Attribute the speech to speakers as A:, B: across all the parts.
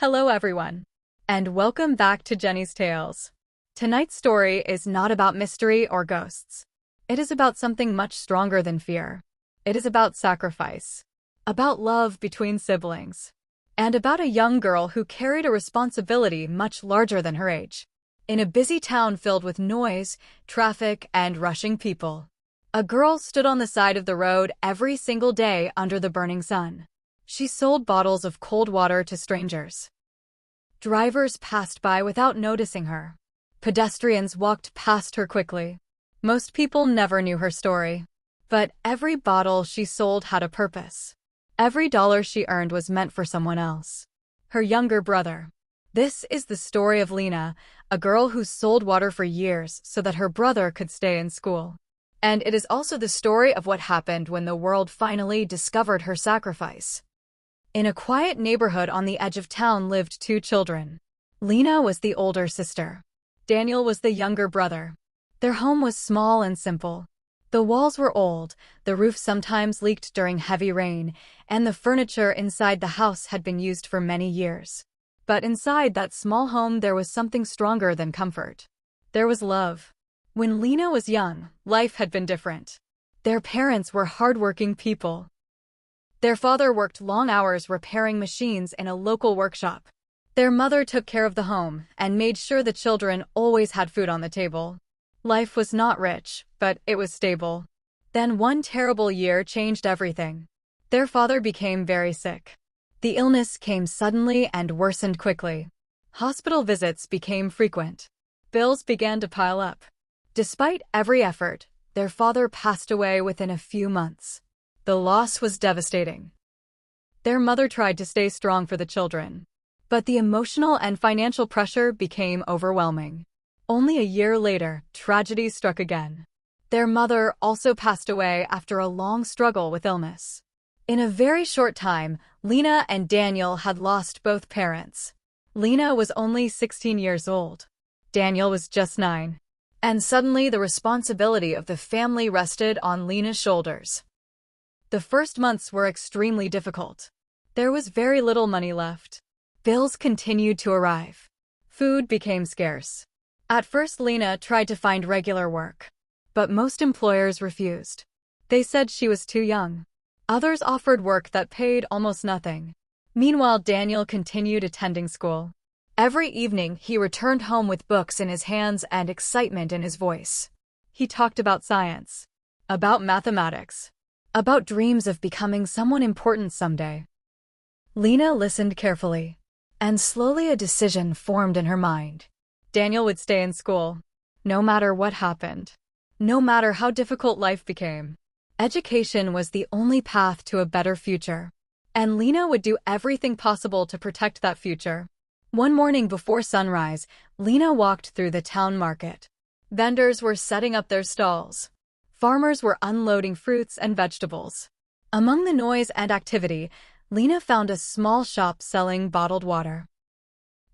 A: Hello everyone, and welcome back to Jenny's Tales. Tonight's story is not about mystery or ghosts. It is about something much stronger than fear. It is about sacrifice, about love between siblings, and about a young girl who carried a responsibility much larger than her age. In a busy town filled with noise, traffic, and rushing people, a girl stood on the side of the road every single day under the burning sun. She sold bottles of cold water to strangers. Drivers passed by without noticing her. Pedestrians walked past her quickly. Most people never knew her story. But every bottle she sold had a purpose. Every dollar she earned was meant for someone else. Her younger brother. This is the story of Lena, a girl who sold water for years so that her brother could stay in school. And it is also the story of what happened when the world finally discovered her sacrifice. In a quiet neighborhood on the edge of town lived two children. Lena was the older sister. Daniel was the younger brother. Their home was small and simple. The walls were old, the roof sometimes leaked during heavy rain, and the furniture inside the house had been used for many years. But inside that small home there was something stronger than comfort. There was love. When Lena was young, life had been different. Their parents were hardworking people. Their father worked long hours repairing machines in a local workshop. Their mother took care of the home and made sure the children always had food on the table. Life was not rich, but it was stable. Then one terrible year changed everything. Their father became very sick. The illness came suddenly and worsened quickly. Hospital visits became frequent. Bills began to pile up. Despite every effort, their father passed away within a few months. The loss was devastating. Their mother tried to stay strong for the children, but the emotional and financial pressure became overwhelming. Only a year later, tragedy struck again. Their mother also passed away after a long struggle with illness. In a very short time, Lena and Daniel had lost both parents. Lena was only 16 years old. Daniel was just 9. And suddenly the responsibility of the family rested on Lena's shoulders. The first months were extremely difficult. There was very little money left. Bills continued to arrive. Food became scarce. At first Lena tried to find regular work, but most employers refused. They said she was too young. Others offered work that paid almost nothing. Meanwhile, Daniel continued attending school. Every evening, he returned home with books in his hands and excitement in his voice. He talked about science, about mathematics, about dreams of becoming someone important someday. Lena listened carefully, and slowly a decision formed in her mind. Daniel would stay in school, no matter what happened, no matter how difficult life became. Education was the only path to a better future, and Lena would do everything possible to protect that future. One morning before sunrise, Lena walked through the town market. Vendors were setting up their stalls. Farmers were unloading fruits and vegetables. Among the noise and activity, Lena found a small shop selling bottled water.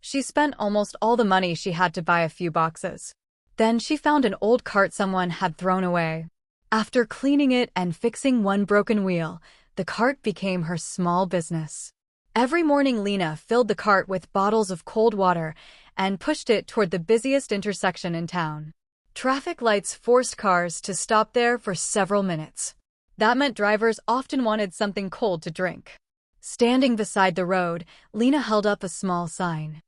A: She spent almost all the money she had to buy a few boxes. Then she found an old cart someone had thrown away. After cleaning it and fixing one broken wheel, the cart became her small business. Every morning Lena filled the cart with bottles of cold water and pushed it toward the busiest intersection in town. Traffic lights forced cars to stop there for several minutes. That meant drivers often wanted something cold to drink. Standing beside the road, Lena held up a small sign.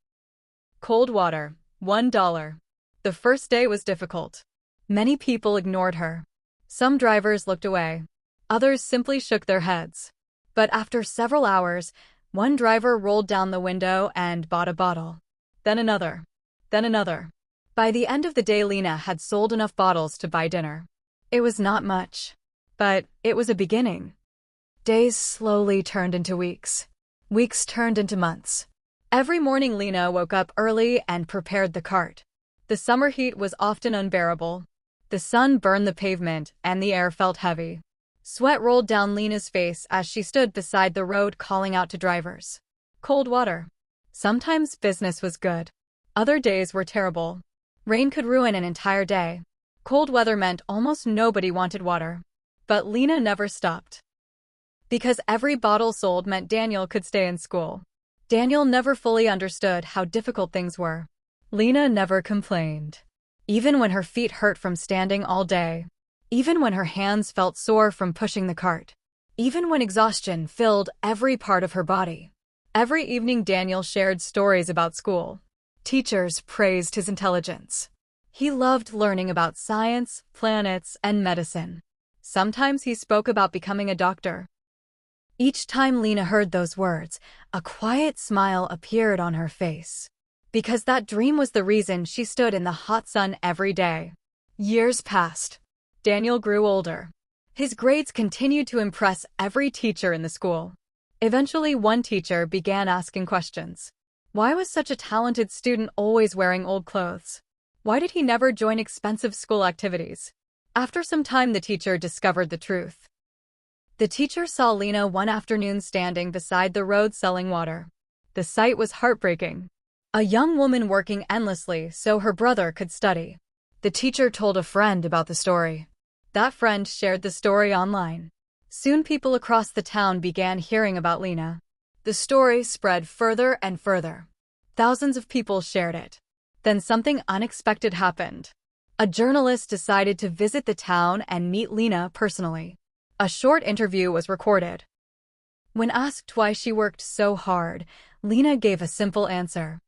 A: Cold water, $1. The first day was difficult. Many people ignored her. Some drivers looked away. Others simply shook their heads. But after several hours, one driver rolled down the window and bought a bottle. Then another. Then another. By the end of the day, Lena had sold enough bottles to buy dinner. It was not much, but it was a beginning. Days slowly turned into weeks. Weeks turned into months. Every morning Lena woke up early and prepared the cart. The summer heat was often unbearable. The sun burned the pavement and the air felt heavy. Sweat rolled down Lena's face as she stood beside the road calling out to drivers. Cold water. Sometimes business was good. Other days were terrible. Rain could ruin an entire day. Cold weather meant almost nobody wanted water. But Lena never stopped. Because every bottle sold meant Daniel could stay in school. Daniel never fully understood how difficult things were. Lena never complained. Even when her feet hurt from standing all day. Even when her hands felt sore from pushing the cart. Even when exhaustion filled every part of her body. Every evening Daniel shared stories about school. Teachers praised his intelligence. He loved learning about science, planets, and medicine. Sometimes he spoke about becoming a doctor. Each time Lena heard those words, a quiet smile appeared on her face. Because that dream was the reason she stood in the hot sun every day. Years passed. Daniel grew older. His grades continued to impress every teacher in the school. Eventually, one teacher began asking questions. Why was such a talented student always wearing old clothes? Why did he never join expensive school activities? After some time, the teacher discovered the truth. The teacher saw Lena one afternoon standing beside the road selling water. The sight was heartbreaking. A young woman working endlessly so her brother could study. The teacher told a friend about the story. That friend shared the story online. Soon people across the town began hearing about Lena. The story spread further and further. Thousands of people shared it. Then something unexpected happened. A journalist decided to visit the town and meet Lena personally. A short interview was recorded. When asked why she worked so hard, Lena gave a simple answer.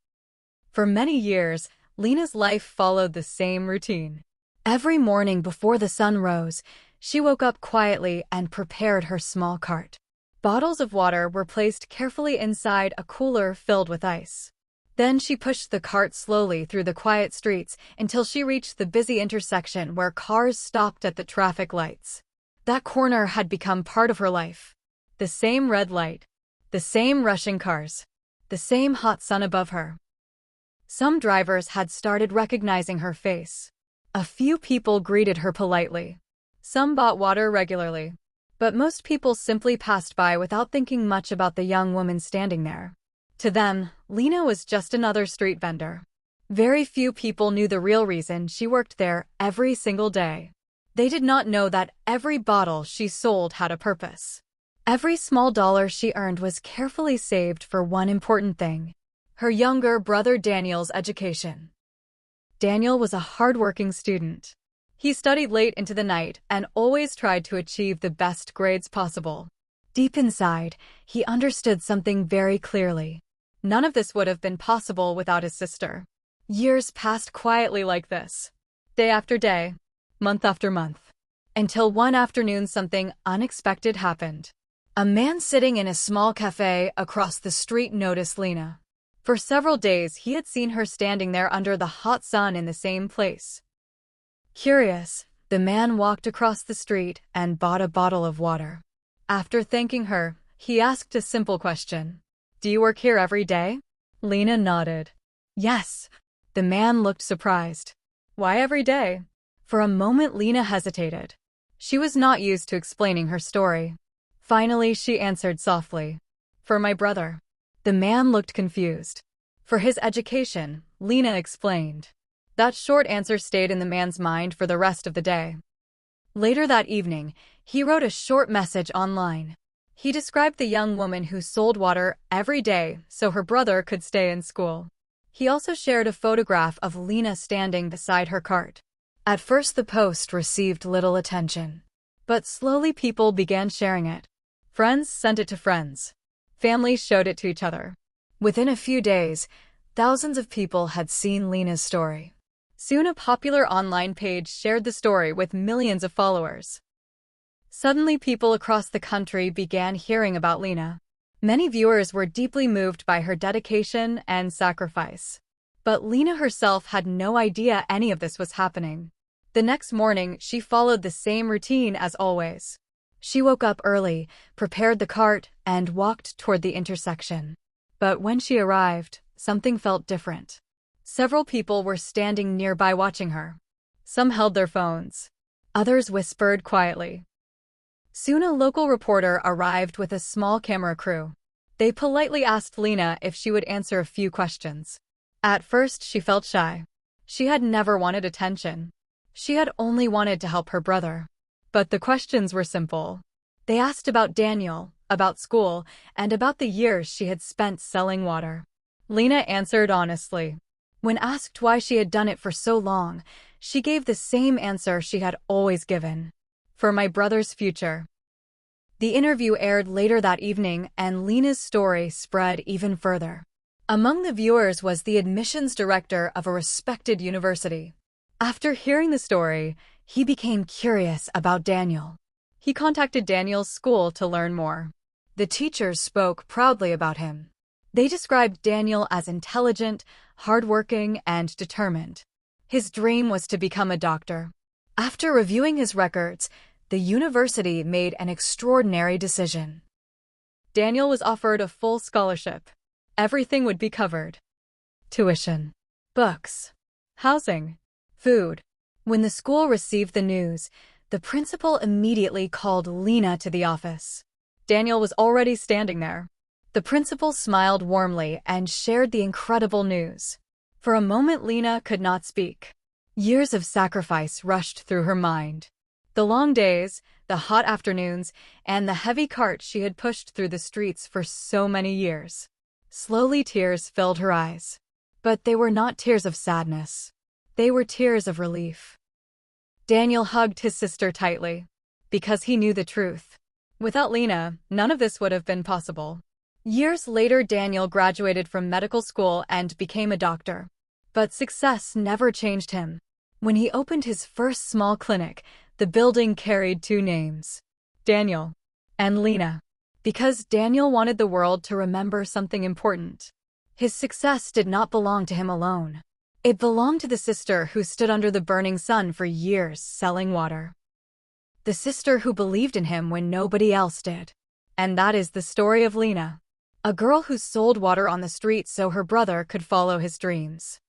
A: For many years, Lena's life followed the same routine. Every morning before the sun rose, she woke up quietly and prepared her small cart. Bottles of water were placed carefully inside a cooler filled with ice. Then she pushed the cart slowly through the quiet streets until she reached the busy intersection where cars stopped at the traffic lights. That corner had become part of her life. The same red light, the same rushing cars, the same hot sun above her. Some drivers had started recognizing her face. A few people greeted her politely. Some bought water regularly. But most people simply passed by without thinking much about the young woman standing there. To them, Lena was just another street vendor. Very few people knew the real reason she worked there every single day. They did not know that every bottle she sold had a purpose. Every small dollar she earned was carefully saved for one important thing: her younger brother Daniel's education. Daniel was a hardworking student. He studied late into the night and always tried to achieve the best grades possible. Deep inside, he understood something very clearly. None of this would have been possible without his sister. Years passed quietly like this, day after day, month after month, until one afternoon something unexpected happened. A man sitting in a small cafe across the street noticed Lena. For several days, he had seen her standing there under the hot sun in the same place. Curious, the man walked across the street and bought a bottle of water. After thanking her, he asked a simple question. "Do you work here every day?" Lena nodded. "Yes." The man looked surprised. "Why every day?" For a moment Lena hesitated. She was not used to explaining her story. Finally, she answered softly. "For my brother." The man looked confused. "For his education," Lena explained. That short answer stayed in the man's mind for the rest of the day. Later that evening, he wrote a short message online. He described the young woman who sold water every day so her brother could stay in school. He also shared a photograph of Lena standing beside her cart. At first, the post received little attention. But slowly people began sharing it. Friends sent it to friends. Families showed it to each other. Within a few days, thousands of people had seen Lena's story. Soon a popular online page shared the story with millions of followers. Suddenly people across the country began hearing about Lena. Many viewers were deeply moved by her dedication and sacrifice. But Lena herself had no idea any of this was happening. The next morning, she followed the same routine as always. She woke up early, prepared the cart, and walked toward the intersection. But when she arrived, something felt different. Several people were standing nearby watching her. Some held their phones. Others whispered quietly. Soon a local reporter arrived with a small camera crew. They politely asked Lena if she would answer a few questions. At first, she felt shy. She had never wanted attention. She had only wanted to help her brother. But the questions were simple. They asked about Daniel, about school, and about the years she had spent selling water. Lena answered honestly. When asked why she had done it for so long, she gave the same answer she had always given. For my brother's future. The interview aired later that evening, and Lena's story spread even further. Among the viewers was the admissions director of a respected university. After hearing the story, he became curious about Daniel. He contacted Daniel's school to learn more. The teachers spoke proudly about him. They described Daniel as intelligent, hardworking, and determined. His dream was to become a doctor. After reviewing his records, the university made an extraordinary decision. Daniel was offered a full scholarship. Everything would be covered. Tuition, books, housing, food. When the school received the news, the principal immediately called Lena to the office. Daniel was already standing there. The principal smiled warmly and shared the incredible news. For a moment, Lena could not speak. Years of sacrifice rushed through her mind. The long days, the hot afternoons, and the heavy cart she had pushed through the streets for so many years. Slowly, tears filled her eyes. But they were not tears of sadness. They were tears of relief. Daniel hugged his sister tightly, because he knew the truth. Without Lena, none of this would have been possible. Years later, Daniel graduated from medical school and became a doctor. But success never changed him. When he opened his first small clinic, the building carried two names, Daniel and Lena, because Daniel wanted the world to remember something important. His success did not belong to him alone. It belonged to the sister who stood under the burning sun for years selling water. The sister who believed in him when nobody else did. And that is the story of Lena, a girl who sold water on the street so her brother could follow his dreams.